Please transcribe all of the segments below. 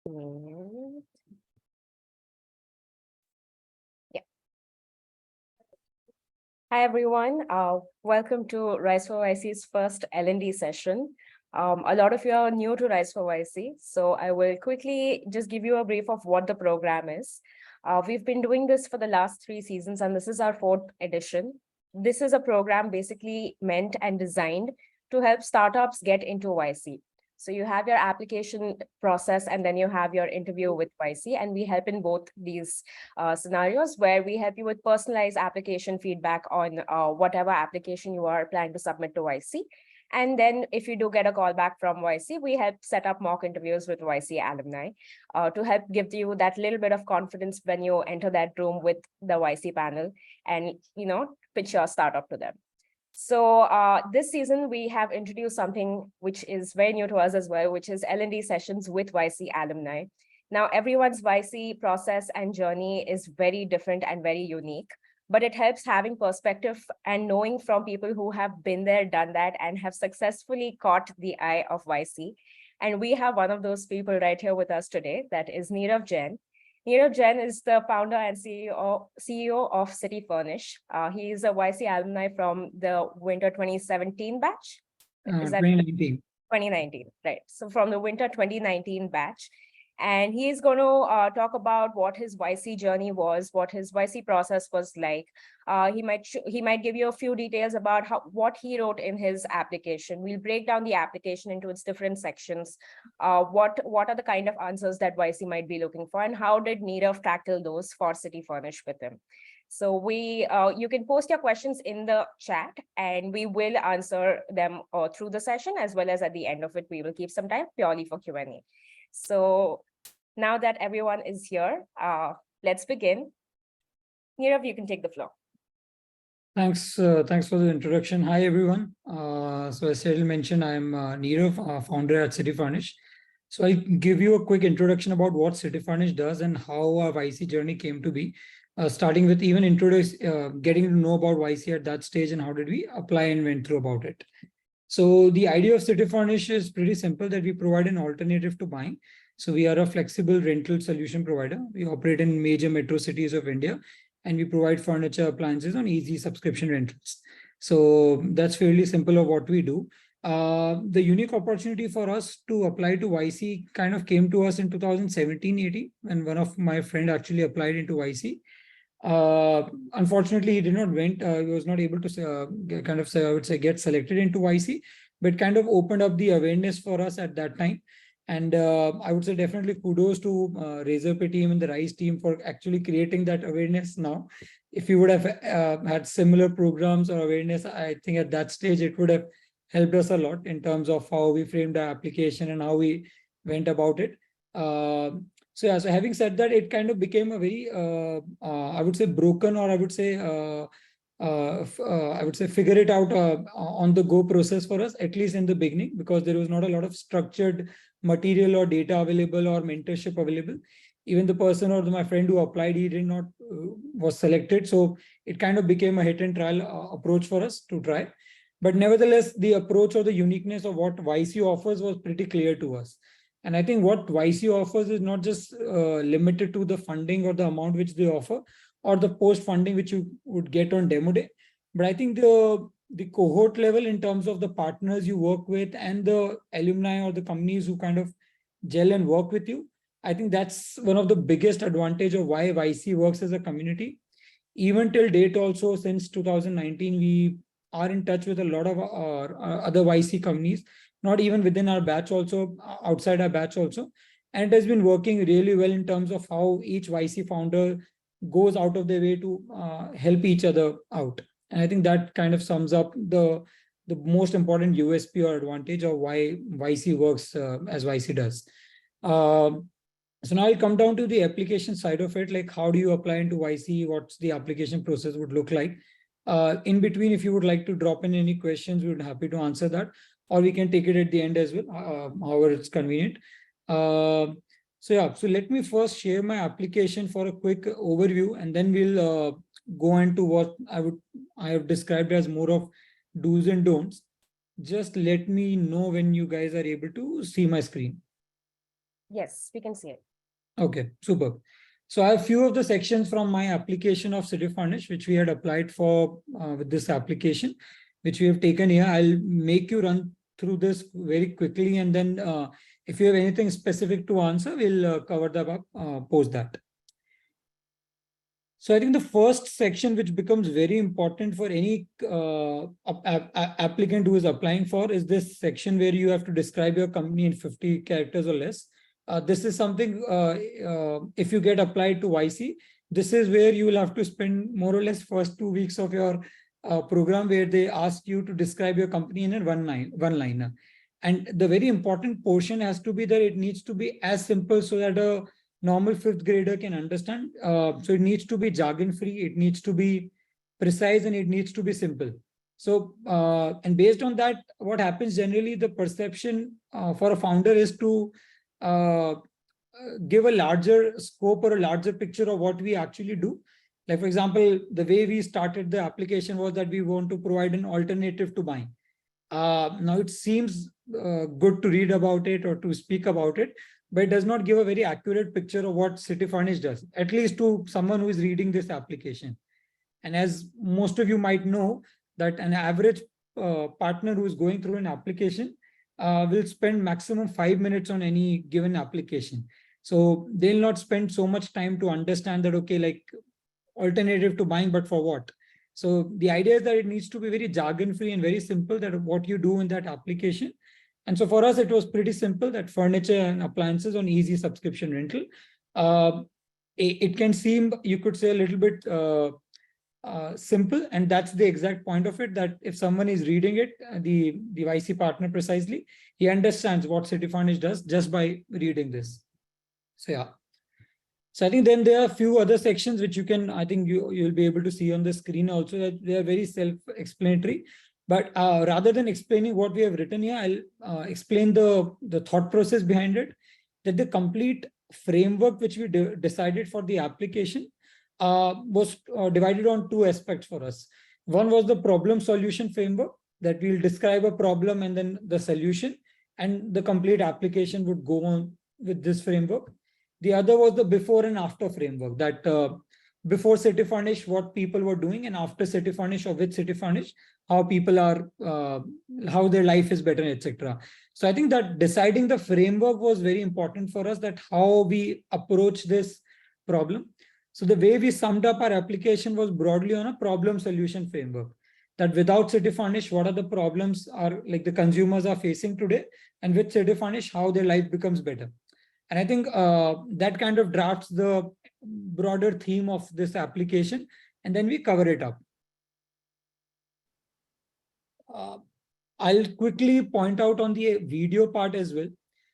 Mm, Yeah. Hi, everyone. Welcome to Rise for YC's first L&D session. A lot of you are new to Rise for YC, so I will quickly just give you a brief of what the program is. We've been doing this for the last 3 seasons, and this is our 4th edition. This is a program basically meant and designed to help startups get into YC. So you have your application process, and then you have your interview with YC, and we help in both these scenarios where we help you with personalized application feedback on whatever application you are planning to submit to YC. And then if you do get a call back from YC, we help set up mock interviews with YC alumni to help give you that little bit of confidence when you enter that room with the YC panel and, pitch your startup to them. So this season, we have introduced something which is very new to us as well, which is L&D sessions with YC alumni. Now, everyone's YC process and journey is very different and very unique, but it helps having perspective and knowing from people who have been there, done that, and have successfully caught the eye of YC. And we have one of those people right here with us today, that is Neerav Jain. Neerav Jain is the founder and CEO of Cityfurnish. He is a YC alumni from the winter 2017 batch. Is that 2019? 2019, right? So from the winter 2019 batch. And he is going to talk about what his YC journey was, what his YC process was like. He might give you a few details about what he wrote in his application. We'll break down the application into its different sections. What are the kind of answers that YC might be looking for, and how did Neerav tackle those for Cityfurnish with him? So you can post your questions in the chat, and we will answer them through the session, as well as at the end of it, we will keep some time purely for Q&A. So now that everyone is here, let's begin. Neerav, you can take the floor. Thanks for the introduction. Hi, everyone. So as Cyril mentioned, I'm Neerav, founder at Cityfurnish. So I'll give you a quick introduction about what Cityfurnish does and how our YC journey came to be, starting with even getting to know about YC at that stage and how did we apply and went through about it. So the idea of Cityfurnish is pretty simple, that we provide an alternative to buying. So we are a flexible rental solution provider. We operate in major metro cities of India, and we provide furniture, appliances on easy subscription rentals. So that's fairly simple of what we do. The unique opportunity for us to apply to YC kind of came to us in 2017-18, when one of my friend actually applied into YC. Unfortunately, he did not went. He was not able to I would say, get selected into YC, but kind of opened up the awareness for us at that time. And I would say definitely kudos to Razorpay team and the Rize team for actually creating that awareness now. If you would have had similar programs or awareness, I think at that stage it would have helped us a lot in terms of how we framed our application and how we went about it. So yeah, so having said that, it kind of became a very, I would say, broken, or I would say figure it out on the go process for us, at least in the beginning, because there was not a lot of structured material or data available or mentorship available. Even the person or my friend who applied, he did not was selected. So it kind of became a hit and trial approach for us to try. But nevertheless, the approach or the uniqueness of what YC offers was pretty clear to us. And I think what YC offers is not just limited to the funding or the amount which they offer, or the post funding which you would get on demo day. But I think the cohort level in terms of the partners you work with and the alumni or the companies who kind of gel and work with you, I think that's one of the biggest advantage of why YC works as a community. Even till date also, since 2019, we are in touch with a lot of other YC companies, not even within our batch, also outside our batch also. And it has been working really well in terms of how each YC founder goes out of their way to help each other out. And I think that kind of sums up the most important USP or advantage of why YC works as YC does. So now I'll come down to the application side of it, like how do you apply into YC, what's the application process would look like. In between, if you would like to drop in any questions, we would be happy to answer that, or we can take it at the end as well, however it's convenient. So yeah, so let me first share my application for a quick overview, and then we'll go into what I have described as more of do's and don'ts. Just let me know when you guys are able to see my screen. Yes, we can see it. Okay, super. So I have few of the sections from my application of Cityfurnish, which we had applied for with this application, which we have taken here. I'll make you run through this very quickly, and then if you have anything specific to answer, we'll cover that up post that. So I think the first section, which becomes very important for any applicant who is applying for, is this section where you have to describe your company in 50 characters or less. This is something, if you get applied to YC, this is where you will have to spend more or less first 2 weeks of your program, where they ask you to describe your company in a one-liner. And the very important portion has to be that it needs to be as simple so that a normal fifth grader can understand. So it needs to be jargon free, it needs to be precise, and it needs to be simple. So, and based on that, what happens generally, the perception for a founder is to give a larger scope or a larger picture of what we actually do. Like, for example, the way we started the application was that we want to provide an alternative to buying. Now it seems good to read about it or to speak about it, but it does not give a very accurate picture of what Cityfurnish does, at least to someone who is reading this application. And as most of you might know, that an average partner who is going through an application will spend maximum 5 minutes on any given application. So they'll not spend so much time to understand that, okay, like alternative to buying, but for what? So the idea is that it needs to be very jargon free and very simple, that what you do in that application. And so for us, it was pretty simple, that furniture and appliances on easy subscription rental. It can seem, you could say, a little bit simple, and that's the exact point of it, that if someone is reading it, the YC partner precisely, he understands what Cityfurnish does just by reading this. So yeah. So I think then there are a few other sections which you can, I think you'll be able to see on the screen also, that they are very self-explanatory. But rather than explaining what we have written here, I'll explain the thought process behind it, that the complete framework which we decided for the application was divided on two aspects for us. One was the problem solution framework, that we'll describe a problem and then the solution, and the complete application would go on with this framework. The other was the before and after framework, that before Cityfurnish, what people were doing, and after Cityfurnish or with Cityfurnish, how people are, how their life is better, etc. So I think that deciding the framework was very important for us, that how we approach this problem. So the way we summed up our application was broadly on a problem solution framework, that without Cityfurnish, what are the problems are like the consumers are facing today, and with Cityfurnish, how their life becomes better. And I think that kind of drafts the broader theme of this application, and then we cover it up. I'll quickly point out on the video part as well.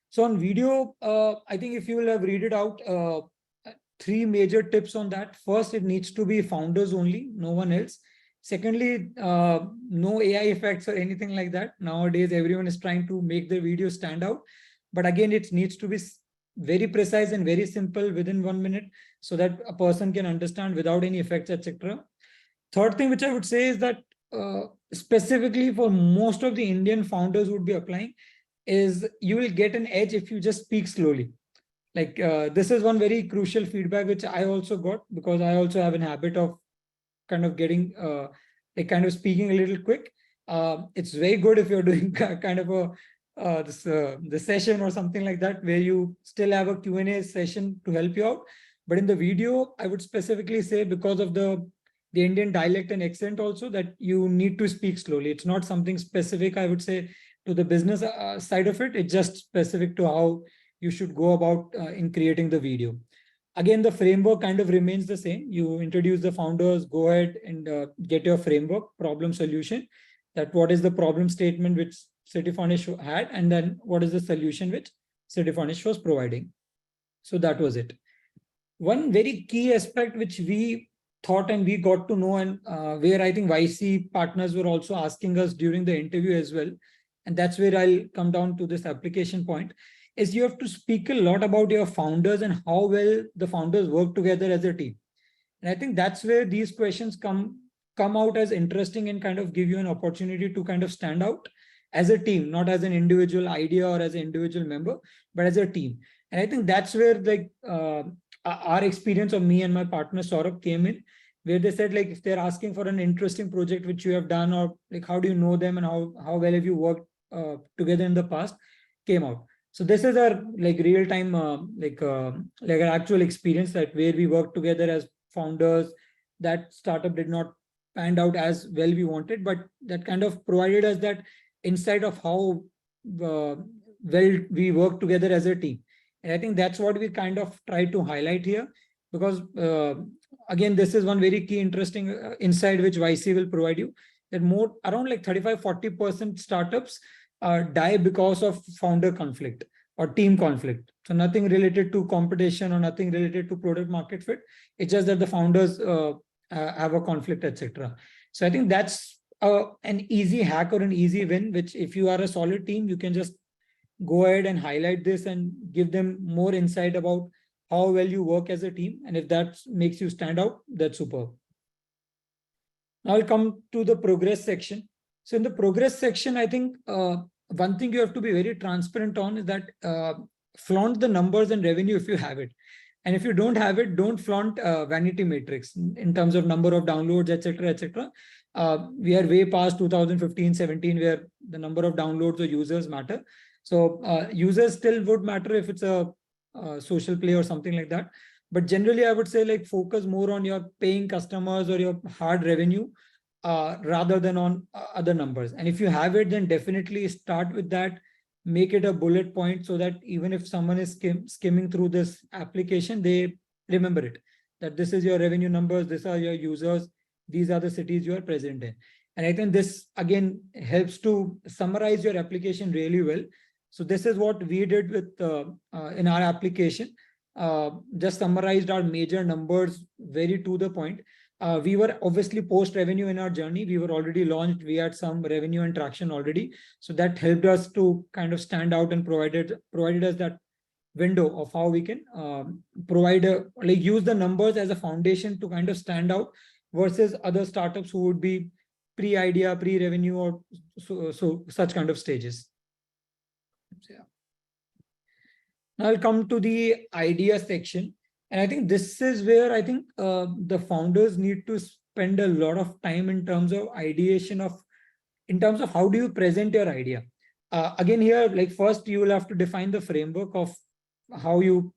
So on video, I think if you will have read it out, 3 major tips on that. First, it needs to be founders only, no one else. Secondly, no AI effects or anything like that. Nowadays, everyone is trying to make their video stand out. But again, it needs to be very precise and very simple within 1 minute, so that a person can understand without any effects, etc. Third thing which I would say is that specifically for most of the Indian founders who would be applying, is you will get an edge if you just speak slowly. Like this is one very crucial feedback which I also got, because I also have an habit of kind of getting like kind of speaking a little quick. It's very good if you're doing kind of a the session or something like that, where you still have a Q&A session to help you out. But in the video, I would specifically say, because of the Indian dialect and accent also, that you need to speak slowly. It's not something specific, I would say, to the business side of it. It's just specific to how you should go about in creating the video. Again, the framework kind of remains the same. You introduce the founders, go ahead and get your framework, problem solution, that what is the problem statement which Cityfurnish had, and then what is the solution which Cityfurnish was providing. So that was it. One very key aspect which we thought and we got to know, and where I think YC partners were also asking us during the interview as well, and that's where I'll come down to this application point, is you have to speak a lot about your founders and how well the founders work together as a team. And I think that's where these questions come out as interesting and kind of give you an opportunity to kind of stand out. as a team, not as an individual idea or as an individual member, but as a team. And I think that's where like our experience of me and my partner Saurabh came in, where they said like if they're asking for an interesting project which you have done, or like how do you know them and how well have you worked together in the past, came out. So this is our like real time like an actual experience that where we worked together as founders. That startup did not panned out as well we wanted, but that kind of provided us that insight of how well we work together as a team. And I think that's what we kind of try to highlight here, because again, this is one very key interesting insight which YC will provide you, that more around like 35-40% startups die because of founder conflict or team conflict. So nothing related to competition or nothing related to product market fit. It's just that the founders have a conflict, etc. So I think that's an easy hack or an easy win, which if you are a solid team, you can just go ahead and highlight this and give them more insight about how well you work as a team. And if that makes you stand out, that's superb. Now I'll come to the progress section. So in the progress section, I think one thing you have to be very transparent on is that flaunt the numbers and revenue if you have it. And if you don't have it, don't flaunt vanity metrics in terms of number of downloads, etc., etc. We are way past 2015, 17, where the number of downloads or users matter. So users still would matter if it's a social play or something like that. But generally, I would say like focus more on your paying customers or your hard revenue rather than on other numbers. And if you have it, then definitely start with that. Make it a bullet point so that even if someone is skimming through this application, they remember it, that this is your revenue numbers, these are your users, these are the cities you are present in. And I think this again helps to summarize your application really well. So this is what we did with in our application. Just summarized our major numbers very to the point. We were obviously post revenue in our journey. We were already launched. We had some revenue and traction already. So that helped us to kind of stand out and provided us that window of how we can use the numbers as a foundation to kind of stand out versus other startups who would be pre-idea, pre-revenue, or so such kind of stages. Yeah. Now I'll come to the idea section. And I think this is where I think the founders need to spend a lot of time in terms of ideation in terms of how do you present your idea. Again, here, like first you will have to define the framework of how you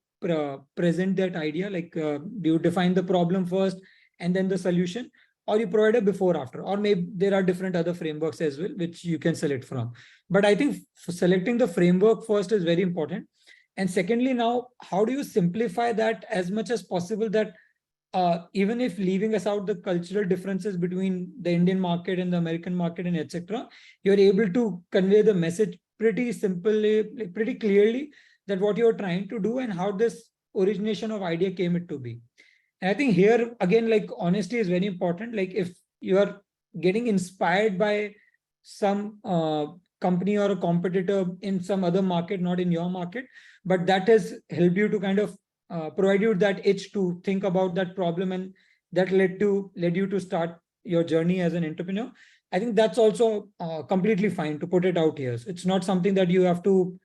present that idea. Like do you define the problem first and then the solution, or you provide a before after, or maybe there are different other frameworks as well, which you can select from. But I think selecting the framework first is very important. And secondly, now, how do you simplify that as much as possible that even if leaving us out the cultural differences between the Indian market and the American market and etc., you're able to convey the message pretty simply, like pretty clearly, that what you're trying to do and how this origination of idea came it to be. And I think here, again, like honesty is very important. Like if you are getting inspired by some company or a competitor in some other market, not in your market, but that has helped you to kind of provide you that itch to think about that problem, and that led you to start your journey as an entrepreneur. I think that's also completely fine to put it out here. So it's not something that you have to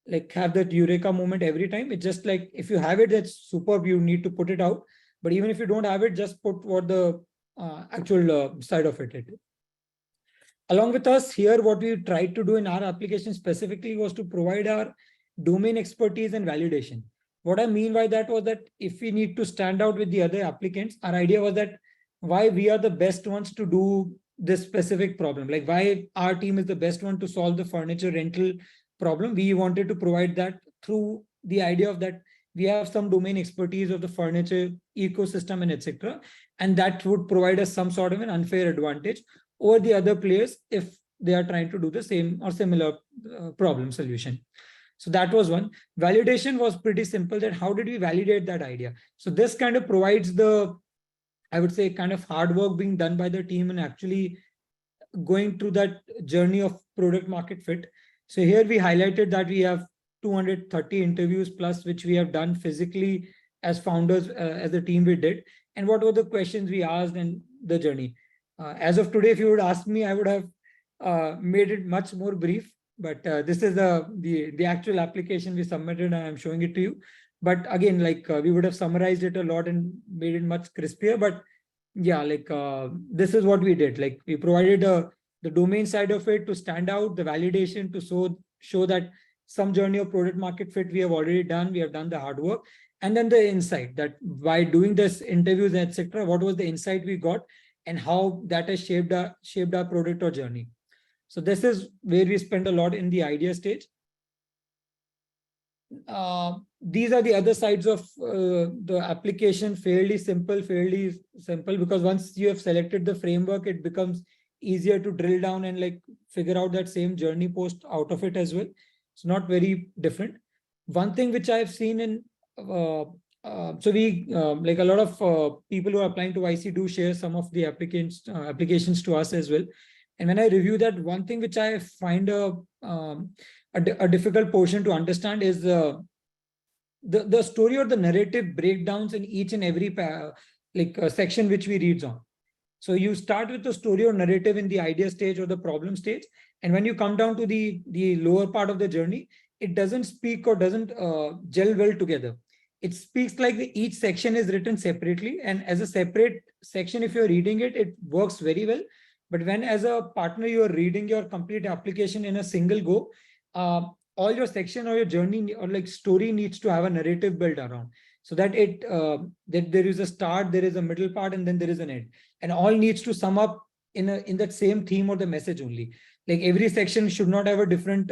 like have that eureka moment every time. It's just like if you have it, that's superb. You need to put it out. But even if you don't have it, just put what the actual side of it is. Along with us here, what we tried to do in our application specifically was to provide our domain expertise and validation. What I mean by that was that if we need to stand out with the other applicants, our idea was that why we are the best ones to do this specific problem, like why our team is the best one to solve the furniture rental problem. We wanted to provide that through the idea of that we have some domain expertise of the furniture ecosystem and etc. And that would provide us some sort of an unfair advantage over the other players if they are trying to do the same or similar problem solution. So that was one. Validation was pretty simple, that how did we validate that idea? So this kind of provides the, I would say, kind of hard work being done by the team and actually going through that journey of product market fit. So here we highlighted that we have 230 interviews plus, which we have done physically as founders, as a team we did. And what were the questions we asked and the journey? As of today, if you would ask me, I would have made it much more brief. But this is the actual application we submitted, and I'm showing it to you. But again, like we would have summarized it a lot and made it much crispier. But yeah, like this is what we did. Like we provided the domain side of it to stand out, the validation to show that some journey of product market fit we have already done. We have done the hard work, and then the insight that by doing this interviews, etc., what was the insight we got, and how that has shaped our product or journey. So this is where we spend a lot in the idea stage. These are the other sides of the application. Fairly simple, because once you have selected the framework, it becomes easier to drill down and like figure out that same journey post out of it as well. It's not very different. One thing which I've seen in so we like a lot of people who are applying to YC do share some of the applications to us as well. And when I review that, one thing which I find a difficult portion to understand is the story or the narrative breakdowns in each and every section which we read on. So you start with the story or narrative in the idea stage or the problem stage, and when you come down to the lower part of the journey, it doesn't speak or doesn't gel well together. It speaks like each section is written separately, and as a separate section, if you're reading it, it works very well. But when as a partner you are reading your complete application in a single go, all your section or your journey or like story needs to have a narrative built around, so that that there is a start, there is a middle part, and then there is an end, and all needs to sum up in that same theme or the message only. Like every section should not have a different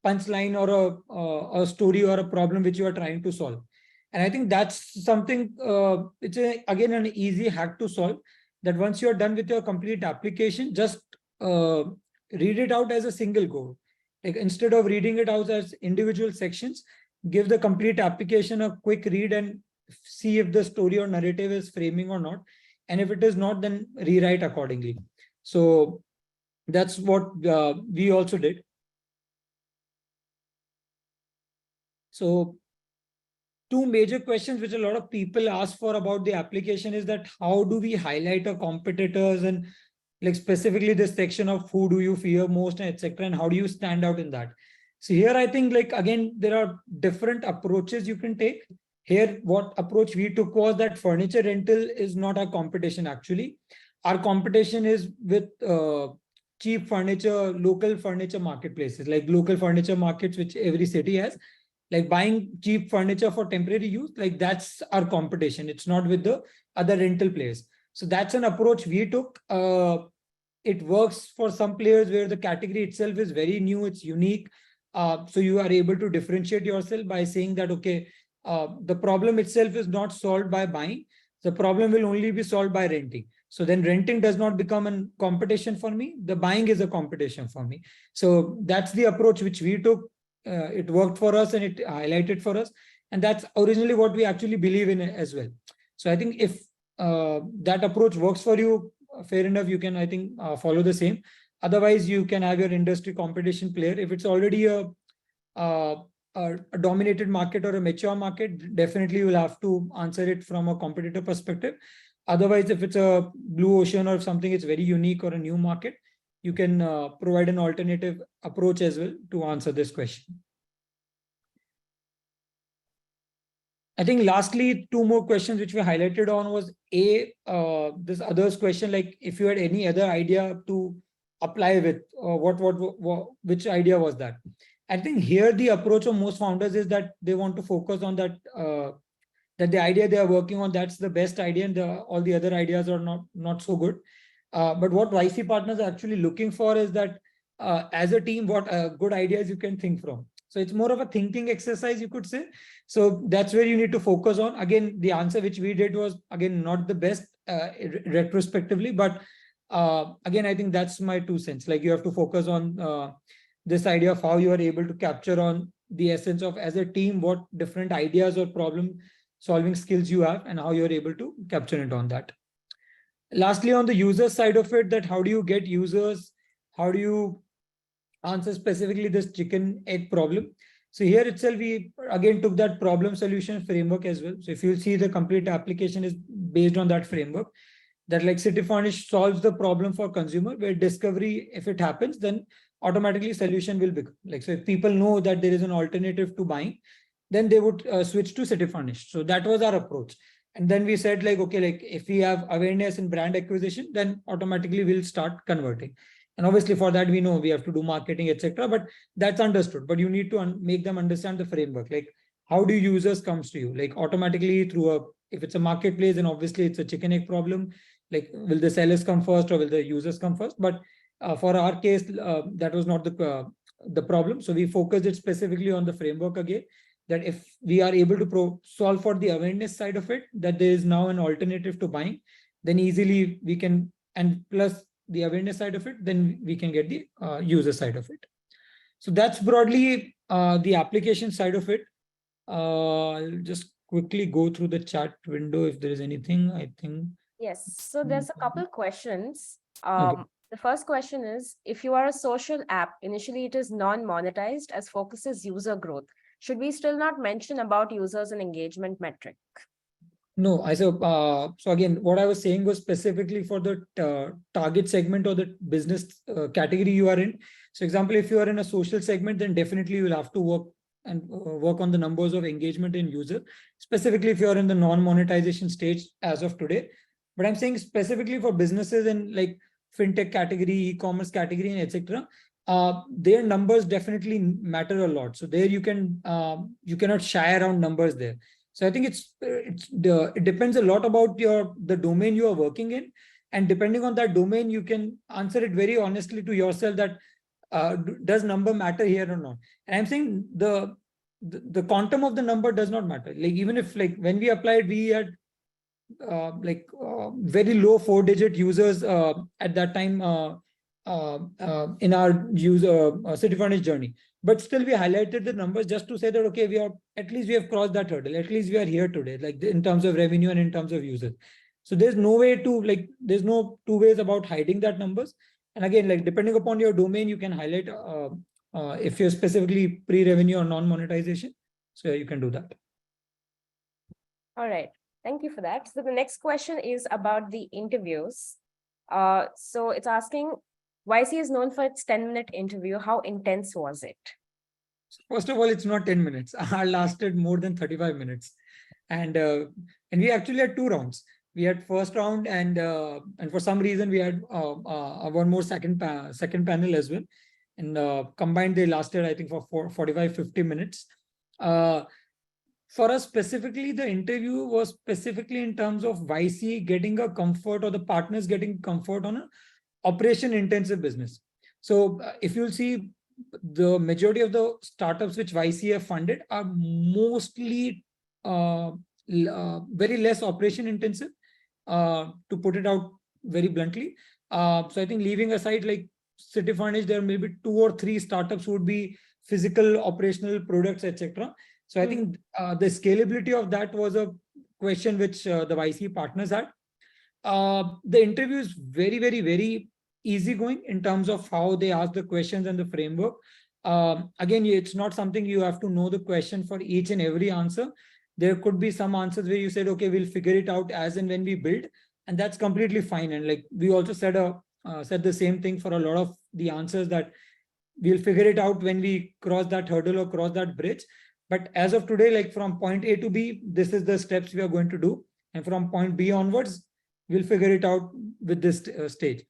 punchline or a story or a problem which you are trying to solve. And I think that's something it's again an easy hack to solve, that once you're done with your complete application, just read it out as a single go. Like instead of reading it out as individual sections, give the complete application a quick read and see if the story or narrative is framing or not. And if it is not, then rewrite accordingly. So that's what we also did. So two major questions which a lot of people ask for about the application is that how do we highlight our competitors, and like specifically this section of who do you fear most, etc., and how do you stand out in that. So here I think like again there are different approaches you can take. Here what approach we took was that furniture rental is not our competition. Actually our competition is with cheap furniture, local furniture marketplaces, like local furniture markets which every city has. Like buying cheap furniture for temporary use, like that's our competition. It's not with the other rental players. So that's an approach we took. It works for some players where the category itself is very new, it's unique. So you are able to differentiate yourself by saying that, okay, the problem itself is not solved by buying. The problem will only be solved by renting. So then renting does not become a competition for me. The buying is a competition for me. So that's the approach which we took. It worked for us and it highlighted for us. And that's originally what we actually believe in as well. So I think if that approach works for you, fair enough, you can, I think, follow the same. Otherwise, you can have your industry competition player. If it's already a dominated market or a mature market, definitely you will have to answer it from a competitor perspective. Otherwise, if it's a blue ocean or something, it's very unique or a new market, you can provide an alternative approach as well to answer this question. I think lastly, two more questions which we highlighted on was this others question, like if you had any other idea to apply with, which idea was that? I think here the approach of most founders is that they want to focus on that, that the idea they are working on, that's the best idea, and all the other ideas are not so good. But what YC partners are actually looking for is that as a team, what good ideas you can think from. So it's more of a thinking exercise, you could say. So that's where you need to focus on. Again, the answer which we did was, again, not the best retrospectively, but again, I think that's my 2 cents. Like you have to focus on this idea of how you are able to capture on the essence of as a team, what different ideas or problem solving skills you have and how you're able to capture it on that. Lastly, on the user side of it, that how do you get users? How do you answer specifically this chicken egg problem? So here itself, we again took that problem solution framework as well. So if you see, the complete application is based on that framework. that like Cityfurnish solves the problem for consumer, where discovery, if it happens, then automatically solution will become like, so if people know that there is an alternative to buying, then they would switch to Cityfurnish. So that was our approach. And then we said like, okay, like if we have awareness in brand acquisition, then automatically we'll start converting. And obviously for that, we know we have to do marketing, etc. But that's understood. But you need to make them understand the framework. Like, how do users comes to you? Like automatically through a, if it's a marketplace, then obviously it's a chicken egg problem. Like, will the sellers come first or will the users come first? But for our case, that was not the problem. So we focused it specifically on the framework again, that if we are able to solve for the awareness side of it, that there is now an alternative to buying, then easily we can, and plus the awareness side of it, then we can get the user side of it. So that's broadly the application side of it. I'll just quickly go through the chat window if there is anything, I think. Yes, so there's a couple questions. Okay. The first question is, if you are a social app, initially it is non-monetized as focuses user growth. Should we still not mention about users and engagement metric? No, I said, so again, what I was saying was specifically for the target segment or the business category you are in. So example, if you are in a social segment, then definitely you will have to work on the numbers of engagement in user, specifically if you are in the non-monetization stage as of today. But I'm saying specifically for businesses in like fintech category, e-commerce category, and etc. Their numbers definitely matter a lot. So there you you cannot shy around numbers there. So I think it depends a lot about the domain you are working in, and depending on that domain, you can answer it very honestly to yourself that does number matter here or not. And I'm saying the quantum of the number does not matter. Like even if like when we applied, we had very low 4-digit users at that time in our user Cityfurnish journey. But still, we highlighted the numbers just to say that, okay, we are at least we have crossed that hurdle. At least we are here today, like in terms of revenue and in terms of users. So there's no way to like, there's no two ways about hiding that numbers. And again, like depending upon your domain, you can highlight if you're specifically pre-revenue or non-monetization. So you can do that. All right. Thank you for that. So the next question is about the interviews. So it's asking, YC is known for its 10-minute interview. How intense was it? First of all, it's not 10 minutes. I lasted more than 35 minutes. And we actually had 2 rounds. We had first round and for some reason we had one more second panel as well. And combined, they lasted, I think, for 45, 50 minutes. For us specifically, the interview was specifically in terms of YC getting a comfort, or the partners getting comfort on a operation intensive business. So if you'll see, the majority of the startups which YC have funded are mostly very less operation intensive, to put it out very bluntly. So I think leaving aside like Cityfurnish, there may be 2 or 3 startups who would be physical operational products, etc. So I think the scalability of that was a question which the YC partners had. The interview is very, very, very easygoing in terms of how they ask the questions and the framework. Again, it's not something you have to know the question for each and every answer. There could be some answers where you said, okay, we'll figure it out as and when we build, and that's completely fine. And like we also said the same thing for a lot of the answers, that we'll figure it out when we cross that hurdle or cross that bridge. But as of today, like from point A to B, this is the steps we are going to do. And from point B onwards, we'll figure it out with this stage.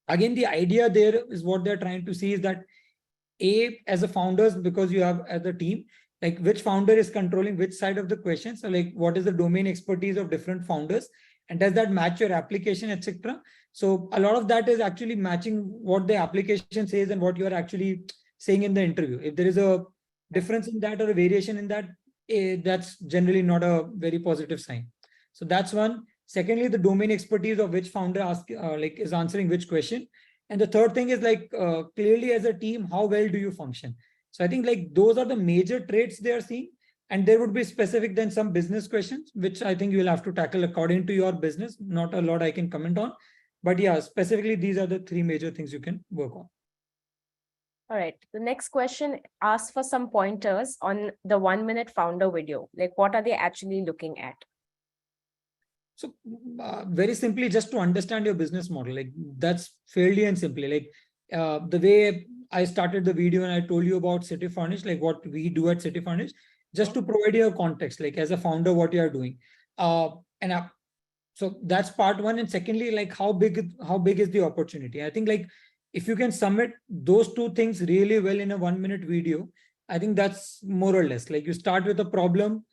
Again, the idea there is what they're trying to see is that as a founders, because you have as a team, like which founder is controlling which side of the question. So like what is the domain expertise of different founders, and does that match your application, etc. So a lot of that is actually matching what the application says and what you are actually saying in the interview. If there is a difference in that or a variation in that, that's generally not a very positive sign. So that's one. Secondly, the domain expertise of which founder is answering which question. And the third thing is like clearly as a team, how well do you function? So I think like those are the major traits they are seeing. And there would be specific then some business questions, which I think you will have to tackle according to your business. Not a lot I can comment on. But yeah, specifically, these are the 3 major things you can work on. All right. The next question asks for some pointers on the 1-minute founder video. Like what are they actually looking at? So very simply, just to understand your business model, like that's fairly and simply like the way I started the video and I told you about Cityfurnish, like what we do at Cityfurnish, just to provide you a context, like as a founder, what you are doing. And so that's part one. And secondly, like how big is the opportunity? I think like if you can submit those two things really well in a 1 minute video, I think that's more or less like you start with a problem,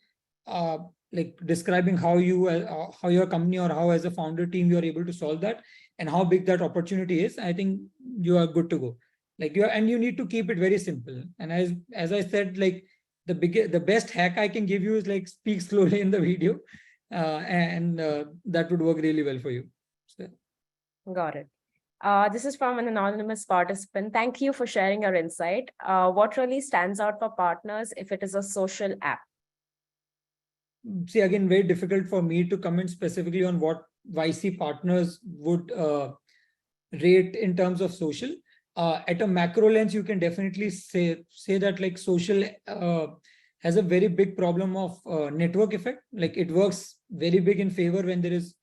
uh, like describing how your company or how as a founder team you are able to solve that and how big that opportunity is. I think you are good to go. Like you need to keep it very simple. And as I said, like the best hack I can give you is like speak slowly in the video, and that would work really well for you. So, Got it. This is from an anonymous participant. Thank you for sharing your insight. What really stands out for partners if it is a social app? see, again, very difficult for me to comment specifically on what YC partners would rate in terms of social. At a macro lens, you can definitely say that like social has a very big problem of network effect. Like it works very big in favor when there is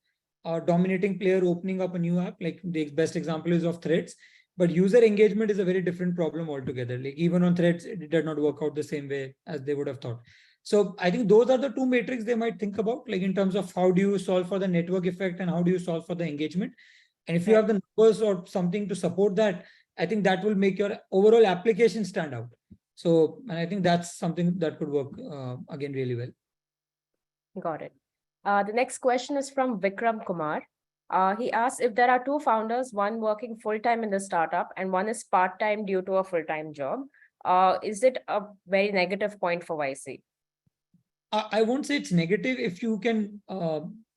a dominating player opening up a new app. Like the best example is of Threads. But user engagement is a very different problem altogether. Like even on Threads, it did not work out the same way as they would have thought. So I think those are the two metrics they might think about, like in terms of how do you solve for the network effect and how do you solve for the engagement. And if you have the numbers or something to support that, I think that will make your overall application stand out. So, and I think that's something that could work again really well. Got it. The next question is from Vikram Kumar. He asks if there are two founders, one working full-time in the startup and one is part-time due to a full-time job. Is it a very negative point for YC? I won't say it's negative if you can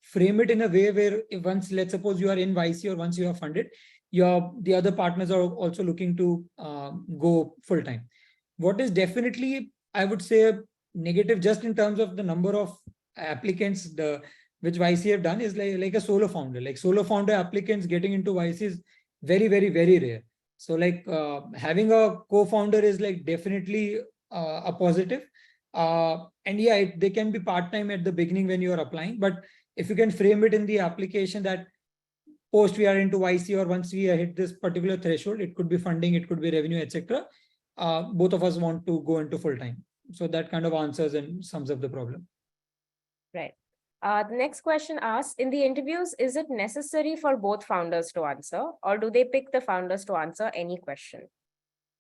frame it in a way where if once, let's suppose you are in YC or once you are funded, the other partners are also looking to go full time. What is definitely, I would say, negative just in terms of the number of applicants which YC have done is like a solo founder. Like solo founder applicants getting into YC is very, very, very rare. So like having a co-founder is like definitely a positive. And yeah, they can be part-time at the beginning when you are applying, but if you can frame it in the application that post we are into YC or once we hit this particular threshold, it could be funding, it could be revenue, etc. Both of us want to go into full-time. So that kind of answers and sums up the problem. Right. The next question asks, in the interviews, is it necessary for both founders to answer or do they pick the founders to answer any question?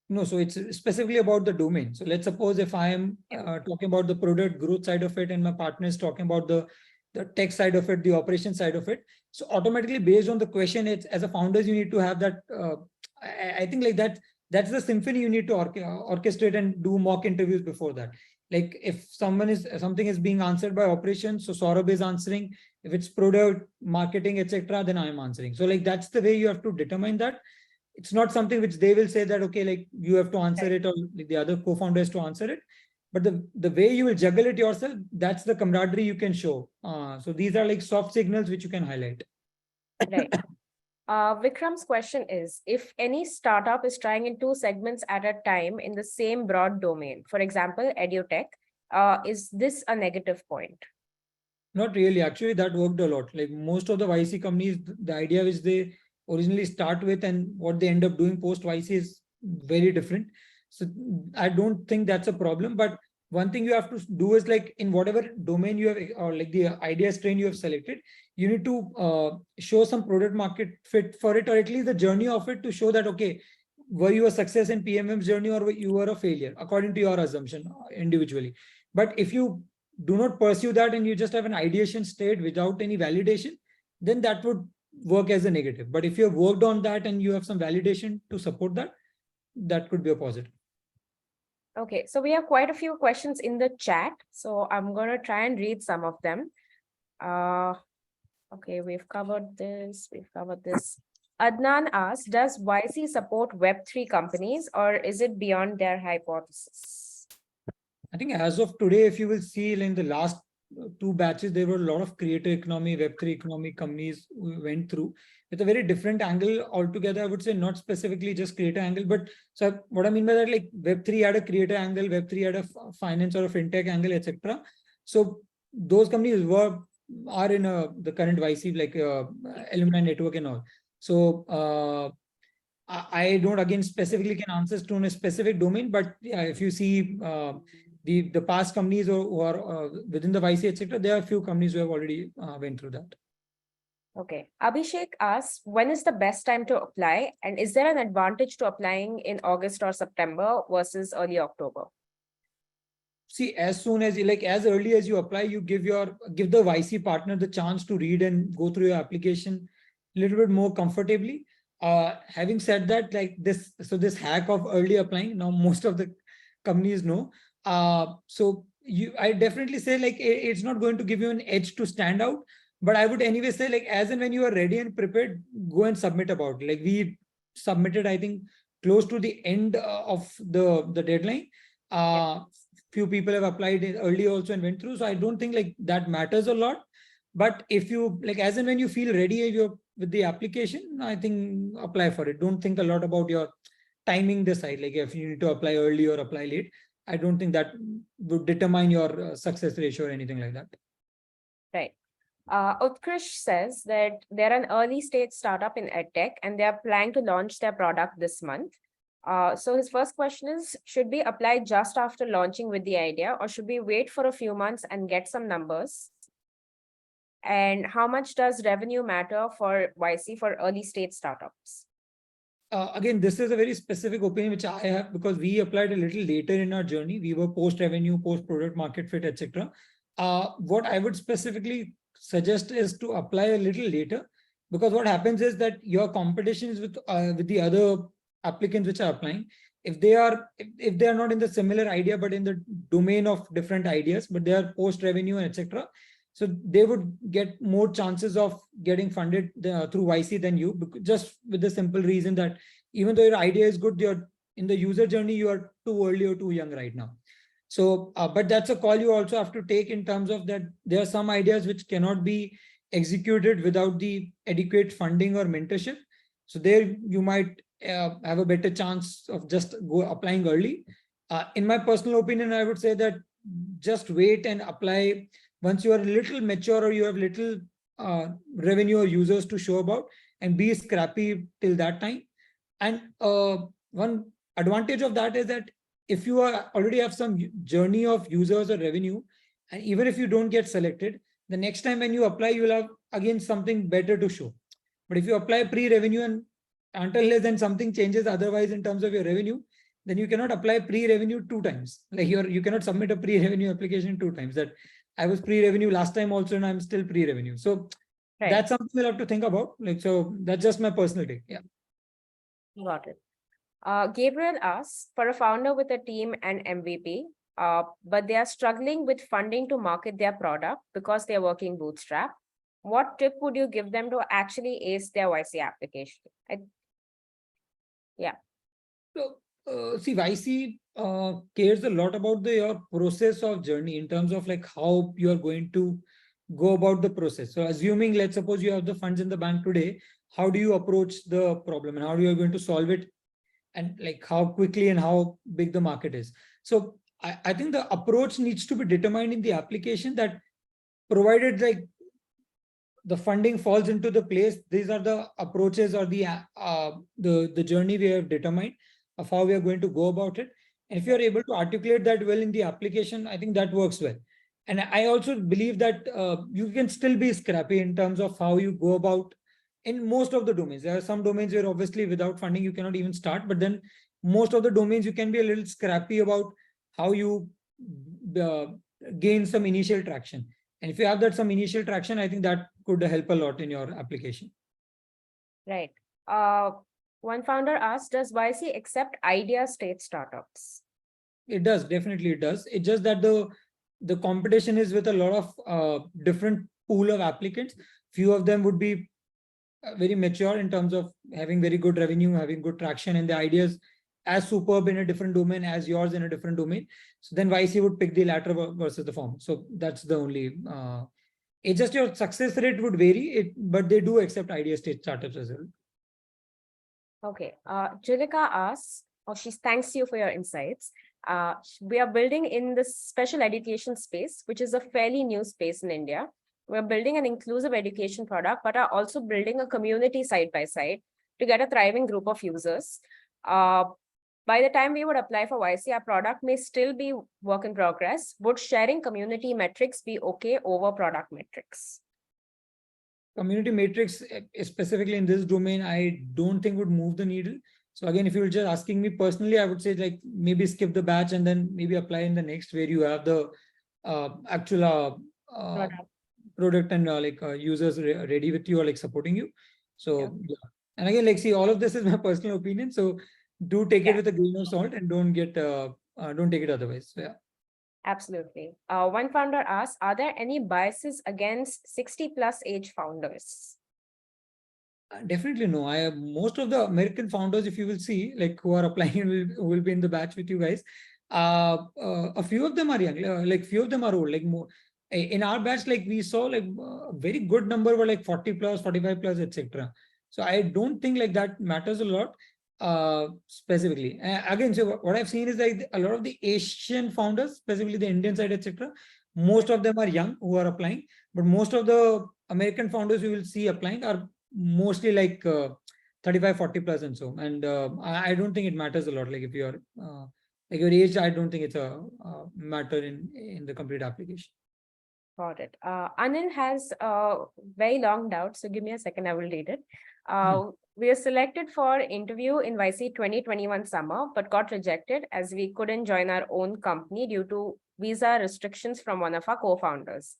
No, so it's specifically about the domain. So let's suppose if I am talking about the product growth side of it and my partner is talking about the tech side of it, the operation side of it. So automatically based on the question, it's as a founders, you need to have that. I think like that's the symphony you need to orchestrate and do mock interviews before that. Like if something is being answered by operations, so Saurabh is answering. If it's product, marketing, etc., then I'm answering. So like that's the way you have to determine that. It's not something which they will say that, okay, like you have to answer it or like the other co-founder has to answer it. But the way you will juggle it yourself, that's the camaraderie you can show. So these are like soft signals which you can highlight. Right. Vikram's question is, if any startup is trying in two segments at a time in the same broad domain, for example, edutech, is this a negative point? Not really. Actually, that worked a lot. Like most of the YC companies, the idea which they originally start with and what they end up doing post YC is very different. So I don't think that's a problem. But one thing you have to do is like in whatever domain you have or like the idea strain you have selected, you need to show some product market fit for it, or at least the journey of it to show that, okay, were you a success in PMM's journey or you were a failure according to your assumption individually. But if you do not pursue that and you just have an ideation state without any validation, then that would work as a negative. But if you have worked on that and you have some validation to support that, that could be a positive. Okay, so we have quite a few questions in the chat. So I'm going to try and read some of them. Okay, we've covered this. Adnan asks, does YC support Web3 companies or is it beyond their hypothesis? I think as of today, if you will see in the last two batches, there were a lot of creator economy, Web3 economy companies who went through with a very different angle altogether. I would say not specifically just creator angle, but so what I mean by that, like Web3 had a creator angle, Web3 had a finance or a fintech angle, etc. So those companies were are in the current YC, like alumni network and all. So I don't again specifically can answer to a specific domain, but yeah, if you see the past companies who are within the YC, etc., there are a few companies who have already went through that. Okay. Abhishek asks, when is the best time to apply? And is there an advantage to applying in August or September versus early October? See, as soon as you like, as early as you apply, you give the YC partner the chance to read and go through your application a little bit more comfortably. Having said that, like this hack of early applying, now most of the companies know. So I definitely say like it's not going to give you an edge to stand out, but I would anyway say like as and when you are ready and prepared, go and submit about it. Like we submitted, I think close to the end of the deadline. Few people have applied early also and went through. So I don't think like that matters a lot. But if you like, as and when you feel ready you're with the application, I think apply for it. Don't think a lot about your timing this side. Like if you need to apply early or apply late, I don't think that would determine your success ratio or anything like that. Right. Utkrish says that they're an early stage startup in EdTech and they're planning to launch their product this month. So his first question is, should we apply just after launching with the idea, or should we wait for a few months and get some numbers? And how much does revenue matter for YC for early stage startups? Again, this is a very specific opinion which I have because we applied a little later in our journey. We were post revenue, post product market fit, etc. What I would specifically suggest is to apply a little later, because what happens is that your competition is with the other applicants which are applying. If they are not in the similar idea but in the domain of different ideas, but they are post revenue and etc., so they would get more chances of getting funded through YC than you, just with the simple reason that even though your idea is good, you're in the user journey, you are too early or too young right now. So, but that's a call you also have to take in terms of that there are some ideas which cannot be executed without the adequate funding or mentorship. So there you might have a better chance of just applying early. In my personal opinion, I would say that just wait and apply once you are a little mature or you have little revenue or users to show about, and be scrappy till that time. And one advantage of that is that if you already have some journey of users or revenue, and even if you don't get selected, the next time when you apply, you will have again something better to show. But if you apply pre-revenue and until then something changes otherwise in terms of your revenue, then you cannot apply pre-revenue 2 times. Like you cannot submit a pre-revenue application 2 times. That I was pre-revenue last time also, and I'm still pre-revenue. So that's something we'll have to think about. Like, so that's just my personal take. Yeah. Got it. Gabriel asks, for a founder with a team and MVP, but they are struggling with funding to market their product because they're working bootstrap, what tip would you give them to actually ace their YC application? Yeah. So see, YC cares a lot about your process of journey in terms of like how you are going to go about the process. So assuming, let's suppose you have the funds in the bank today, how do you approach the problem and how are you going to solve it, and like how quickly and how big the market is. So I think the approach needs to be determined in the application, that provided like the funding falls into the place, these are the approaches or the journey we have determined of how we are going to go about it. And if you are able to articulate that well in the application, I think that works well. And I also believe that you can still be scrappy in terms of how you go about in most of the domains. There are some domains where obviously without funding you cannot even start, but then most of the domains you can be a little scrappy about how you gain some initial traction. And if you have that some initial traction, I think that could help a lot in your application. Right. One founder asked, does YC accept idea state startups? It does, definitely it does. It's just that the competition is with a lot of different pool of applicants. Few of them would be very mature in terms of having very good revenue, having good traction, and the ideas as superb in a different domain as yours in a different domain. So then YC would pick the latter versus the former. So that's the only, it's just your success rate would vary, but they do accept idea state startups as well. Okay. Julika asks, she thanks you for your insights. We are building in the special education space, which is a fairly new space in India. We're building an inclusive education product, but are also building a community side by side to get a thriving group of users. By the time we would apply for YC, our product may still be work in progress. Would sharing community metrics be okay over product metrics? Community matrix, specifically in this domain, I don't think would move the needle. So again, if you were just asking me personally, I would say like maybe skip the batch and then maybe apply in the next where you have the actual product and users ready with you or like supporting you. So yeah. And again, like see, all of this is my personal opinion. So do take it with a grain of salt and don't get don't take it otherwise. So, yeah. Absolutely. One founder asked, are there any biases against 60+ age founders? Definitely no. I have most of the American founders, if you will see, like who are applying will be in the batch with you guys. A few of them are young, like few of them are old. Like more in our batch, like we saw like a very good number were like 40 plus, 45 plus, etc. So I don't think like that matters a lot specifically. Again, so what I've seen is like a lot of the Asian founders, specifically the Indian side, etc. Most of them are young who are applying, but most of the American founders you will see applying are mostly like 35 40 plus and so, and I don't think it matters a lot. Like if you're like your age, I don't think it's a matter in the complete application. Got it. Anil has a very long doubt, so give me a second, I will read it. We are selected for interview in YC 2021 summer, but got rejected as we couldn't join our own company due to visa restrictions from one of our co-founders.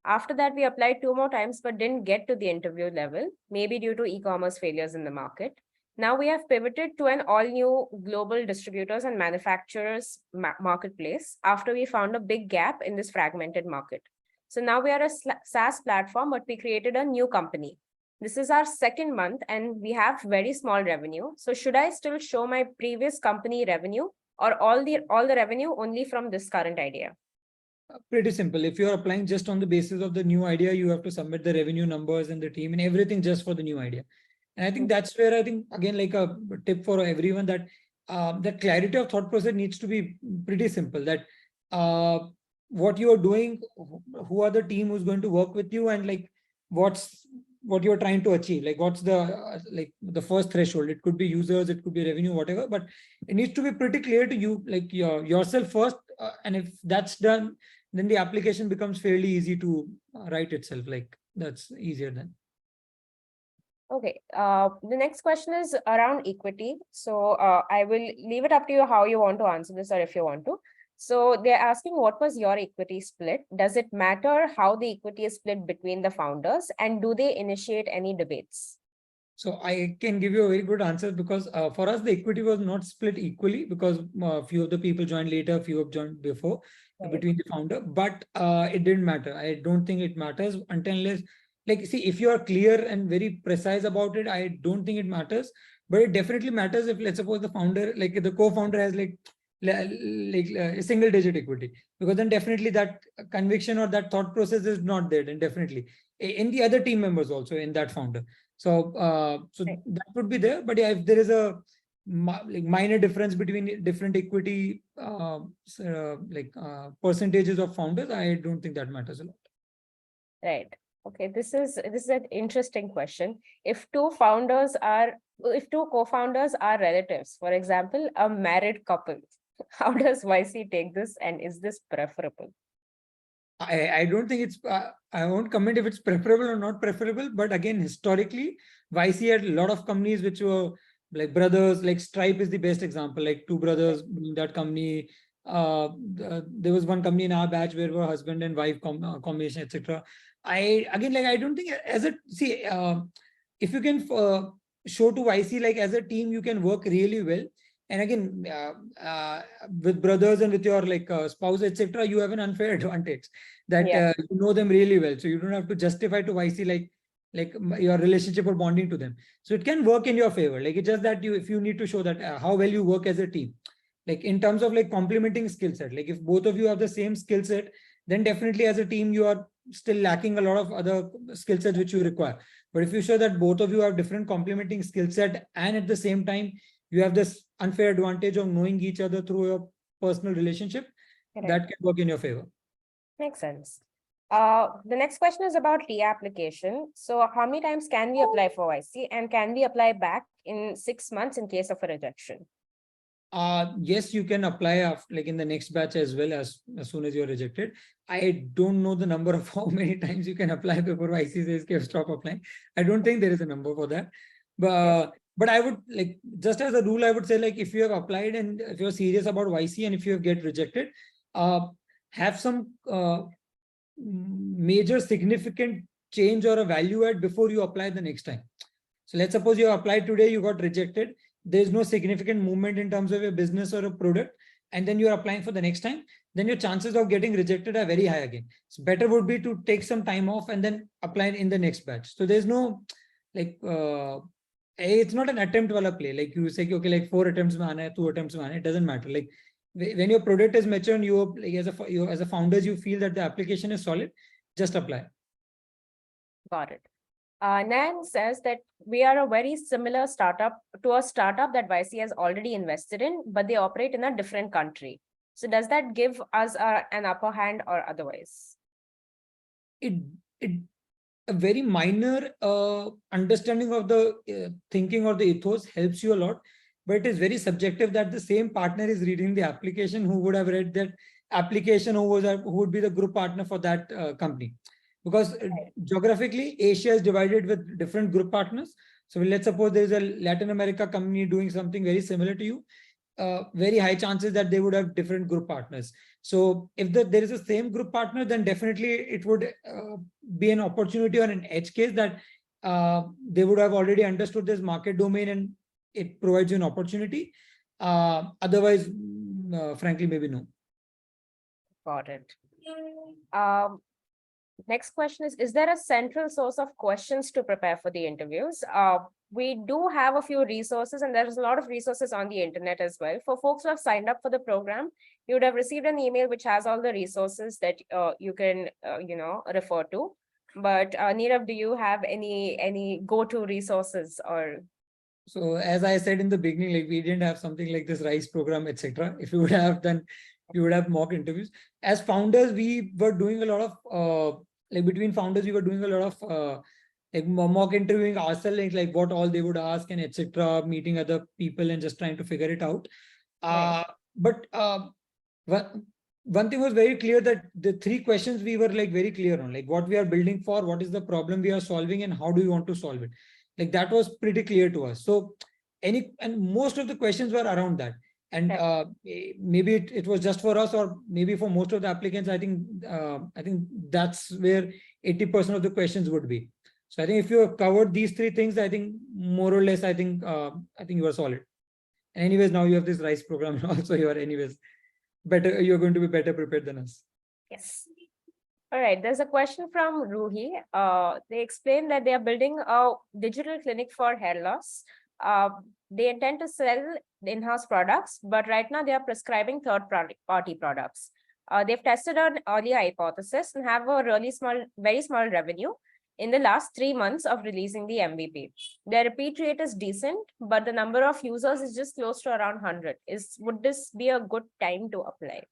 After that, we applied 2 more times, but didn't get to the interview level, maybe due to e-commerce failures in the market. Now we have pivoted to an all-new global distributors and manufacturers marketplace after we found a big gap in this fragmented market. So now we are a SaaS platform, but we created a new company. This is our second month and we have very small revenue. So should I still show my previous company revenue or all the revenue only from this current idea? Pretty simple. If you're applying just on the basis of the new idea, you have to submit the revenue numbers and the team and everything just for the new idea. And I think that's where I think, again, like a tip for everyone that that clarity of thought process needs to be pretty simple. That what you are doing, who are the team who's going to work with you, and like what you're trying to achieve, like what's the like the first threshold. It could be users, it could be revenue, whatever, but it needs to be pretty clear to you, like yourself first, and if that's done, then the application becomes fairly easy to write itself. Like that's easier then. Okay, the next question is around equity. So I will leave it up to you how you want to answer this or if you want to. So they're asking, what was your equity split? Does it matter how the equity is split between the founders, and do they initiate any debates? So I can give you a very good answer because for us, the equity was not split equally because a few of the people joined later, few have joined before between the founder, but it didn't matter. I don't think it matters until unless, like, see, if you are clear and very precise about it, I don't think it matters, but it definitely matters if, let's suppose the founder, like the co-founder has like a single digit equity, because then definitely that conviction or that thought process is not there, and definitely in the other team members also in that founder. So that would be there, but yeah, if there is a minor difference between different equity percentages of founders, I don't think that matters a lot. Right. Okay, this is an interesting question. If two co-founders are relatives, for example, a married couple, how does YC take this, and is this preferable? I don't think it's, I won't comment if it's preferable or not preferable, but again, historically, YC had a lot of companies which were like brothers, like Stripe is the best example, like two brothers in that company. There was one company in our batch where were husband and wife combination, etc. I don't think as a, see, if you can show to YC, like as a team, you can work really well. And again, with brothers and with your like spouse, etc., you have an unfair advantage that you know them really well. So you don't have to justify to YC like your relationship or bonding to them. So it can work in your favor. Like it's just that if you need to show that how well you work as a team, like in terms of like complementing skill set, like if both of you have the same skill set, then definitely as a team, you are still lacking a lot of other skill sets which you require. But if you show that both of you have different complementing skill set, and at the same time, you have this unfair advantage of knowing each other through your personal relationship, that can work in your favor. Makes sense. The next question is about reapplication. So how many times can we apply for YC, and can we apply back in 6 months in case of a rejection? Yes, you can apply like in the next batch as well as soon as you're rejected. I don't know the number of how many times you can apply before YC says "Okay, stop applying." I don't think there is a number for that. But I would like, just as a rule, I would say, like, if you have applied and if you're serious about YC and if you get rejected, have some major significant change or a value add before you apply the next time. So let's suppose you applied today, you got rejected. There's no significant movement in terms of your business or a product, and then you're applying for the next time, then your chances of getting rejected are very high again. So better would be to take some time off and then apply in the next batch. So there's no like it's not an attempt wala play. Like you say, okay, like 4 attempts mein aana hai, 2 attempts mein aana hai. It doesn't matter. Like when your product is mature and you like as a founders, you feel that the application is solid, just apply. Got it. Nan says that we are a very similar startup to a startup that YC has already invested in, but they operate in a different country. So does that give us an upper hand or otherwise? It a very minor understanding of the thinking or the ethos helps you a lot, but it is very subjective that the same partner is reading the application who would have read that application, who would be the group partner for that company. Because geographically, Asia is divided with different group partners. So let's suppose there is a Latin America company doing something very similar to you. Very high chances that they would have different group partners. So if there is a same group partner, then definitely it would be an opportunity or an edge case that they would have already understood this market domain and it provides you an opportunity. Otherwise, frankly, maybe no. Got it. Next question is there a central source of questions to prepare for the interviews? We do have a few resources, and there's a lot of resources on the internet as well. For folks who have signed up for the program, you would have received an email which has all the resources that you can refer to. But Neerav, do you have any go-to resources or? So as I said in the beginning, like we didn't have something like this RISE program, etc. If you would have, then you would have mock interviews. As founders, we were doing a lot of like between founders, we were doing a lot of like mock interviewing ourselves, like what all they would ask and etc. Meeting other people and just trying to figure it out. But one thing was very clear, that the 3 questions we were like very clear on, like what we are building for, what is the problem we are solving, and how do we want to solve it. Like that was pretty clear to us. So most of the questions were around that. And maybe it was just for us, or maybe for most of the applicants. I think that's where 80% of the questions would be. So I think if you have covered these 3 things, I think more or less, I think you are solid. And anyways, now you have this RISE program also. You are anyways better. You're going to be better prepared than us. Yes. All right. There's a question from Ruhi. They explain that they are building a digital clinic for hair loss. They intend to sell in-house products, but right now they are prescribing third-party products. They've tested an earlier hypothesis and have a really very small revenue in the last 3 months of releasing the MVP. Their repeat rate is decent, but the number of users is just close to around 100. Would this be a good time to apply?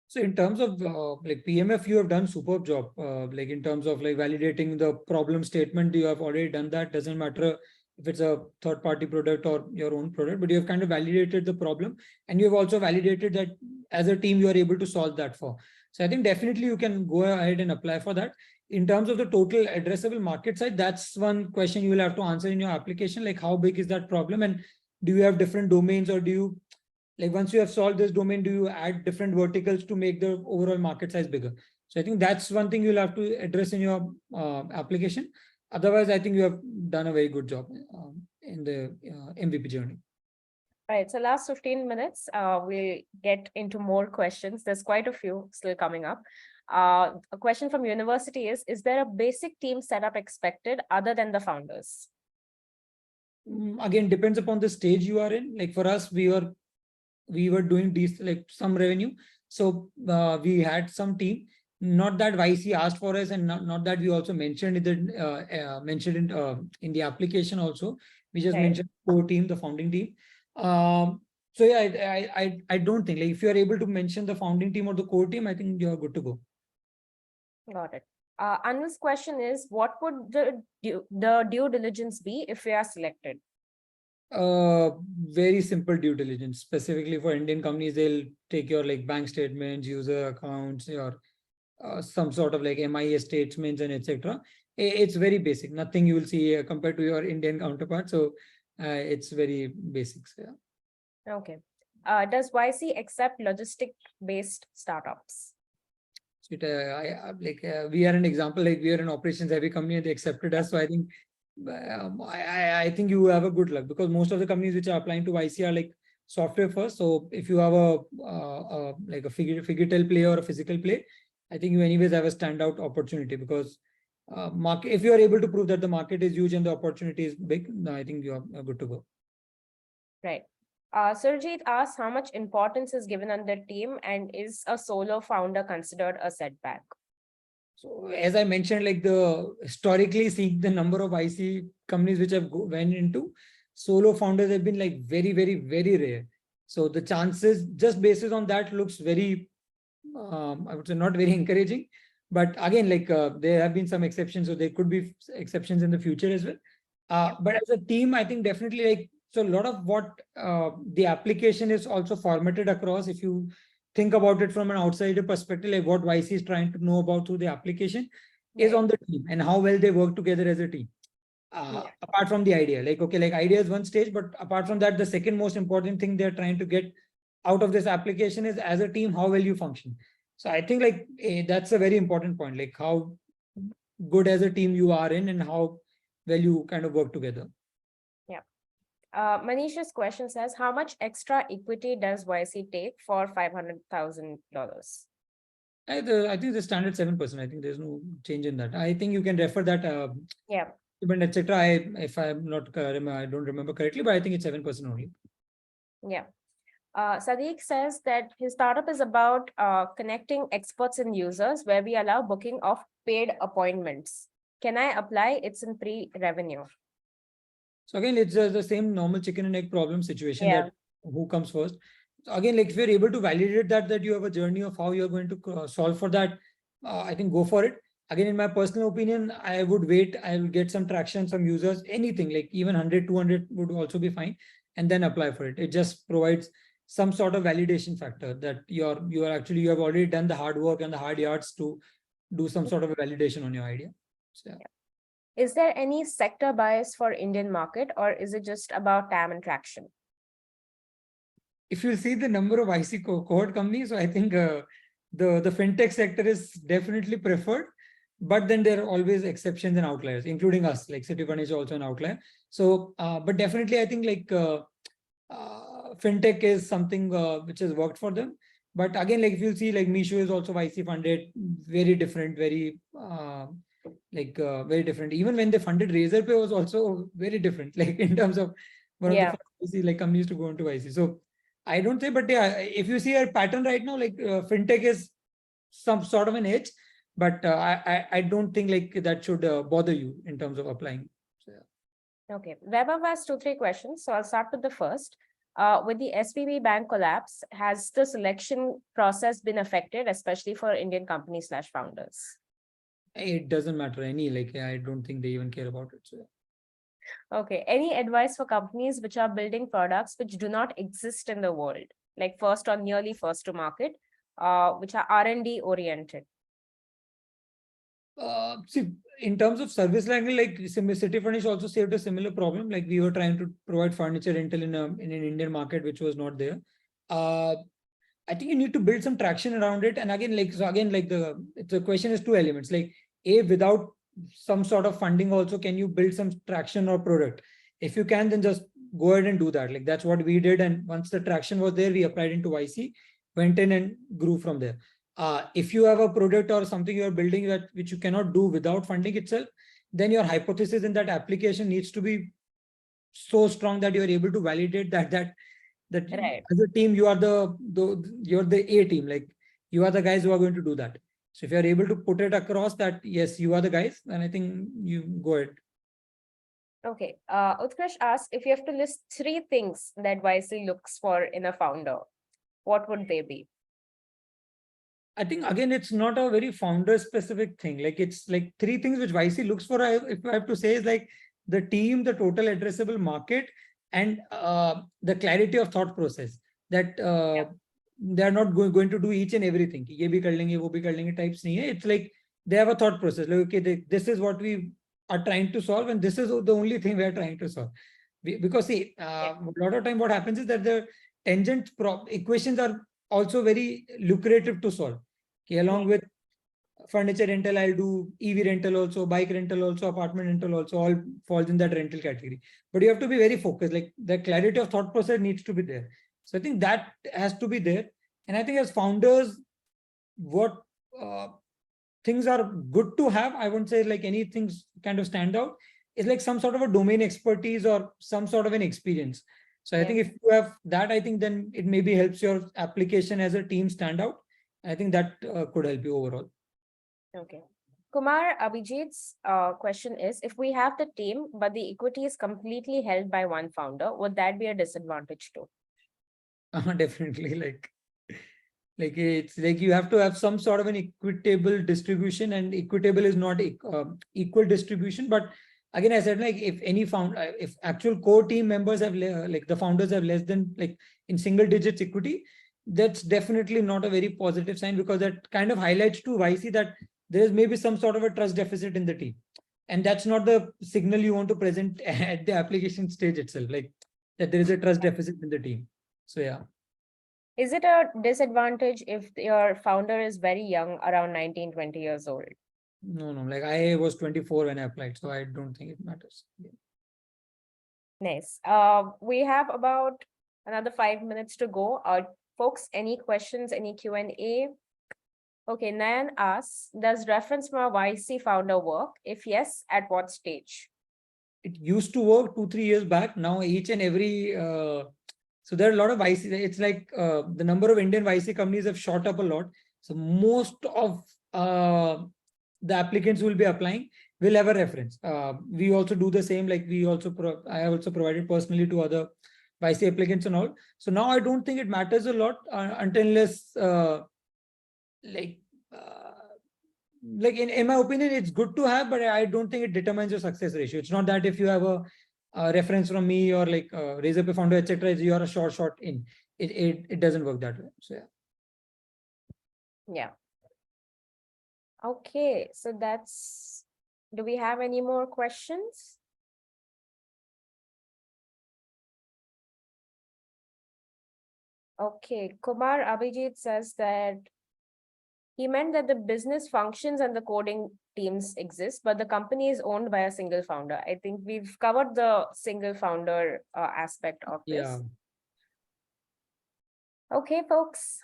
So in terms of like PMF, you have done superb job. Like in terms of like validating the problem statement, you have already done that. Doesn't matter if it's a third-party product or your own product, but you have kind of validated the problem, and you have also validated that as a team you are able to solve that for. So I think definitely you can go ahead and apply for that. In terms of the total addressable market size, that's one question you will have to answer in your application. Like how big is that problem, and do you have different domains, or do you, like once you have solved this domain, do you add different verticals to make the overall market size bigger? So I think that's one thing you'll have to address in your application. Otherwise, I think you have done a very good job in the MVP journey. All right, so last 15 minutes, we'll get into more questions. There's quite a few still coming up. A question from university is there a basic team setup expected other than the founders? Again, depends upon the stage you are in. Like for us, we were doing these like some revenue. So we had some team. Not that YC asked for us, and not that we also mentioned it in the application also. We just mentioned core team, the founding team. So yeah, I don't think, like if you are able to mention the founding team or the core team, I think you're good to go. Got it. Anil's question is, what would the due diligence be if we are selected? Very simple due diligence. Specifically for Indian companies, they'll take your like bank statements, user accounts, your some sort of like MIS statements and etc. It's very basic. Nothing you will see compared to your Indian counterpart. So it's very basics. Yeah. Okay. Does YC accept logistic-based startups? So we are an example. Like we are an operations heavy company, and they accepted us. So I think I think you have a good luck because most of the companies which are applying to YC are like software first. So if you have like a figure play or a physical play, I think you anyways have a standout opportunity because market. If you are able to prove that the market is huge and the opportunity is big, then I think you are good to go. Right. Surjit asks how much importance is given on the team and is a solo founder considered a setback? So as I mentioned, like the historically seeing the number of IC companies which have went into, solo founders have been like very, very, very rare. So the chances just basis on that looks very, I would say not very encouraging. But again, like there have been some exceptions, so there could be exceptions in the future as well. But as a team, I think definitely like so a lot of what the application is also formatted across. If you think about it from an outsider perspective, like what YC is trying to know about through the application is Right. on the team and how well they work together as a team. Apart from the idea, like, okay, like idea is one stage, but apart from that, the second most important thing they're trying to get out of this application is as a team, how well you function. So I think like that's a very important point, like how good as a team you are in and how well you kind of work together. Yeah. Manisha's question says, how much extra equity does YC take for $500,000? I think the standard 7%. I think there's no change in that. I think you can refer that Yeah. etc. If I'm not, I don't remember correctly, but I think it's 7% only. Yeah. Sadiq says that his startup is about connecting experts and users where we allow booking of paid appointments. Can I apply? It's in pre-revenue. So again, it's the same normal chicken and egg problem situation Yeah. that who comes first. So again, like if you're able to validate that you have a journey of how you're going to solve for that, I think go for it. Again, in my personal opinion, I would wait. I will get some traction, some users, anything like even 100, 200 would also be fine, and then apply for it. It just provides some sort of validation factor that you have already done the hard work and the hard yards to do some sort of a validation on your idea. So, yeah. Is there any sector bias for Indian market or is it just about TAM and traction? If you see the number of IC cohort companies, so I think the fintech sector is definitely preferred, but then there are always exceptions and outliers, including us. Like Cityfurnish is also an outlier. So, but definitely, I think like fintech is something which has worked for them. But again, like if you see, like Misho is also YC funded, very different, very very different. Even when they funded Razorpay was also very different, like in terms of one of the first YC, like companies to go into YC. So I don't say, but yeah, if you see a pattern right now, like fintech is some sort of an edge, but I don't think like that should bother you in terms of applying. So, yeah. Okay, Vaibhav has 2-3 questions. So I'll start with the first. With the SVB bank collapse, has the selection process been affected, especially for Indian companies / founders? It doesn't matter any, like I don't think they even care about it. So, yeah. Okay, any advice for companies which are building products which do not exist in the world, like first or nearly first to market, which are R&D oriented? See, in terms of service line, like Cityfurnish also saved a similar problem. Like we were trying to provide furniture rental in an Indian market, which was not there. I think you need to build some traction around it. And again, like so again, like the question is two elements. Like without some sort of funding, also can you build some traction or product? If you can, then just go ahead and do that. Like that's what we did. And once the traction was there, we applied into YC, went in and grew from there. If you have a product or something you're building that which you cannot do without funding itself, then your hypothesis in that application needs to be so strong that you're able to validate that Right. as a team you are you're the A team, like you are the guys who are going to do that. So if you're able to put it across that yes you are the guys, then I think you go ahead. Okay, Utkarsh asks, if you have to list 3 things that YC looks for in a founder, what would they be? I think again, it's not a very founder specific thing. Like it's like three things which YC looks for. If I have to say, is like the team, the total addressable market, and the clarity of thought process. That they are not going to do each and everything. ये भी कर लेंगे, वो भी कर लेंगे types नहीं है. It's like they have a thought process. Like okay, this is what we are trying to solve, and this is the only thing we are trying to solve. Because see, a lot of time what happens is that the tangent equations are also very lucrative to solve. Okay, along with furniture rental, I'll do EV rental also, bike rental also, apartment rental also, all falls in that rental category. But you have to be very focused. Like the clarity of thought process needs to be there. So I think that has to be there. And I think as founders, what things are good to have, I won't say like anything kind of stand out, is like some sort of a domain expertise or some sort of an experience. So I think if you have that, I think then it maybe helps your application as a team stand out. I think that could help you overall. Okay. Kumar, Abhijit's question is, if we have the team, but the equity is completely held by one founder, would that be a disadvantage too? Definitely, like it's like you have to have some sort of an equitable distribution, and equitable is not equal distribution. But again, I said, like if any if actual core team members have like the founders have less than like in single digits equity, that's definitely not a very positive sign, because that kind of highlights to YC that there is maybe some sort of a trust deficit in the team, and that's not the signal you want to present at the application stage itself, like that there is a trust deficit in the team. So yeah. Is it a disadvantage if your founder is very young, around 19, 20 years old? No, like I was 24 when I applied, so I don't think it matters. Yeah. Nice. We have about another 5 minutes to go. Folks, any questions, any Q&A? Okay, Nayan asks, does reference from a YC founder work? If yes, at what stage? It used to work 2-3 years back. Now each and every so there are a lot of YC. It's like the number of Indian YC companies have shot up a lot. So most of the applicants who will be applying will have a reference. We also do the same. Like we also I have also provided personally to other YC applicants and all. So now I don't think it matters a lot until unless like in my opinion, it's good to have, but I don't think it determines your success ratio. It's not that if you have a reference from me or like Razorpay founder, etc., you are a short in. It doesn't work that way. So yeah. Yeah. Okay, so that's. Do we have any more questions? Okay, Kumar Abhijit says that he meant that the business functions and the coding teams exist, but the company is owned by a single founder. I think we've covered the single founder aspect of this. Yeah. Okay, folks.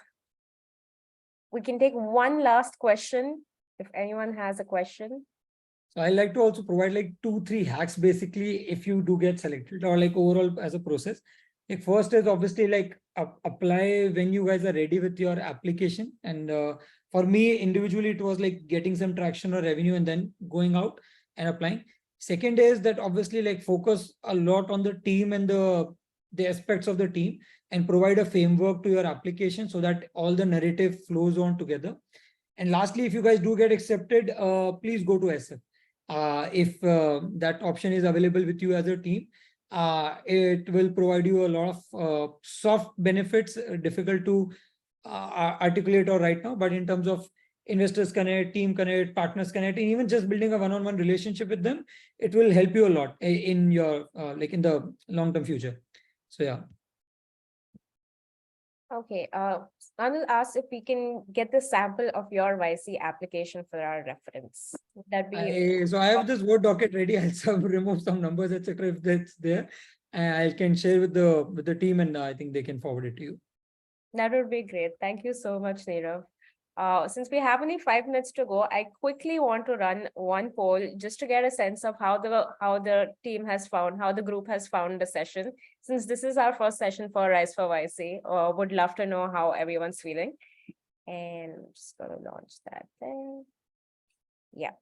We can take one last question if anyone has a question. So I like to also provide like 2-3 hacks basically if you do get selected, or like overall as a process. Like first is obviously like apply when you guys are ready with your application. And for me individually, it was like getting some traction or revenue and then going out and applying. Second is that obviously like focus a lot on the team and the aspects of the team, and provide a framework to your application so that all the narrative flows on together. And lastly, if you guys do get accepted, please go to SF. If that option is available with you as a team, it will provide you a lot of soft benefits, difficult to articulate or right now, but in terms of investors connect, team connect, partners connect, and even just building a one-on-one relationship with them, it will help you a lot in your like in the long-term future. So yeah. Okay, Anil asked if we can get the sample of your YC application for our reference. Would that be? So I have this Word docket ready. I'll remove some numbers, etc. If that's there, I can share with the team, and I think they can forward it to you. That would be great. Thank you so much, Neerav. Since we have only 5 minutes to go, I quickly want to run one poll just to get a sense of how the team has found, how the group has found the session. Since this is our first session for Rise for YC, would love to know how everyone's feeling. And I'm just going to launch that there. Yeah.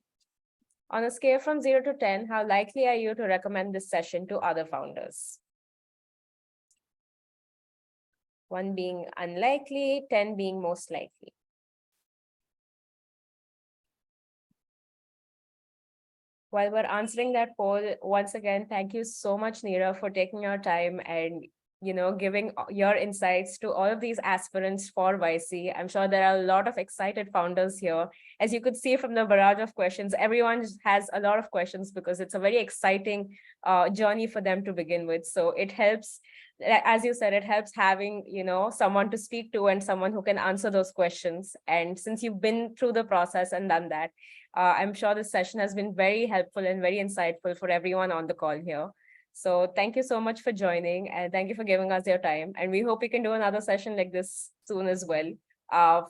On a scale from 0 to 10, how likely are you to recommend this session to other founders? 1 being unlikely, 10 being most likely. While we're answering that poll, once again, thank you so much, Neerav, for taking your time and giving your insights to all of these aspirants for YC. I'm sure there are a lot of excited founders here. As you could see from the barrage of questions, everyone has a lot of questions because it's a very exciting journey for them to begin with. So it helps, as you said, it helps having, someone to speak to and someone who can answer those questions. And since you've been through the process and done that, I'm sure this session has been very helpful and very insightful for everyone on the call here. So thank you so much for joining and thank you for giving us your time. And we hope we can do another session like this soon as well.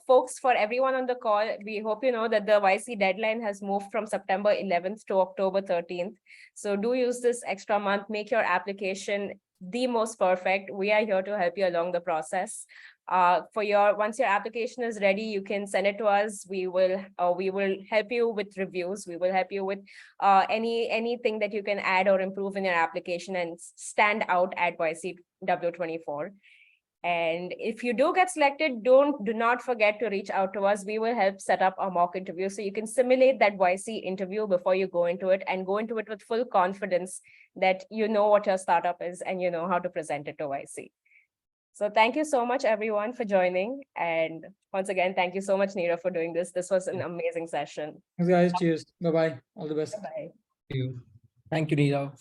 Folks, for everyone on the call, we hope you know that the YC deadline has moved from September 11th to October 13th. So do use this extra month, make your application the most perfect. We are here to help you along the process. Once your application is ready, you can send it to us. We will help you with reviews. We will help you with anything that you can add or improve in your application and stand out at YC W24. And if you do get selected, do not forget to reach out to us. We will help set up a mock interview so you can simulate that YC interview before you go into it and go into it with full confidence that you know what your startup is and you know how to present it to YC. So thank you so much, everyone, for joining. And once again, thank you so much, Neerav, for doing this. This was an amazing session. Thanks, guys. Cheers. Bye-bye. All the best. Bye-bye. Thank you, Neerav.